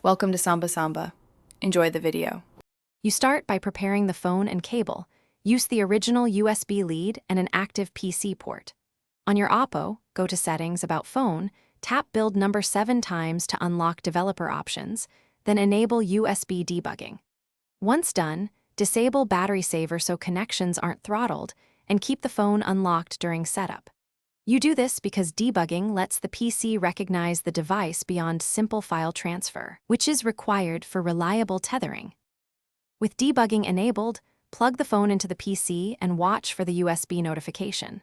Welcome to Samba Samba. Enjoy the video. You start by preparing the phone and cable. Use the original USB lead and an active PC port. On your Oppo, go to Settings, About Phone, tap build number 7 times to unlock developer options, then enable USB debugging. Once done, disable battery saver so connections aren't throttled, and keep the phone unlocked during setup. You do this because debugging lets the PC recognize the device beyond simple file transfer, which is required for reliable tethering. With debugging enabled, plug the phone into the PC and watch for the USB notification.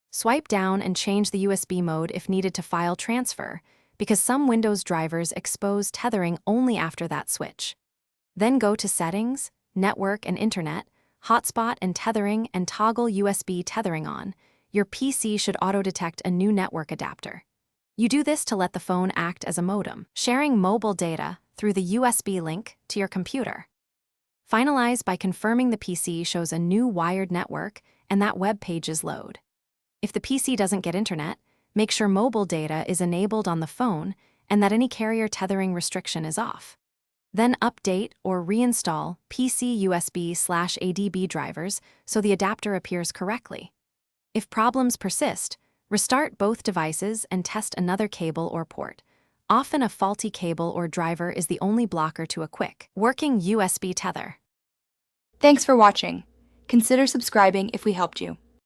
Swipe down and change the USB mode if needed to file transfer, because some Windows drivers expose tethering only after that switch. Then go to Settings, Network and Internet, Hotspot and Tethering, and toggle USB tethering on. Your PC should auto-detect a new network adapter. You do this to let the phone act as a modem, sharing mobile data through the USB link to your computer. Finalize by confirming the PC shows a new wired network and that web pages load. If the PC doesn't get internet, make sure mobile data is enabled on the phone and that any carrier tethering restriction is off. Then update or reinstall PC USB/ADB drivers so the adapter appears correctly. If problems persist, restart both devices and test another cable or port. Often a faulty cable or driver is the only blocker to a quick, working USB tether. Thanks for watching. Consider subscribing if we helped you.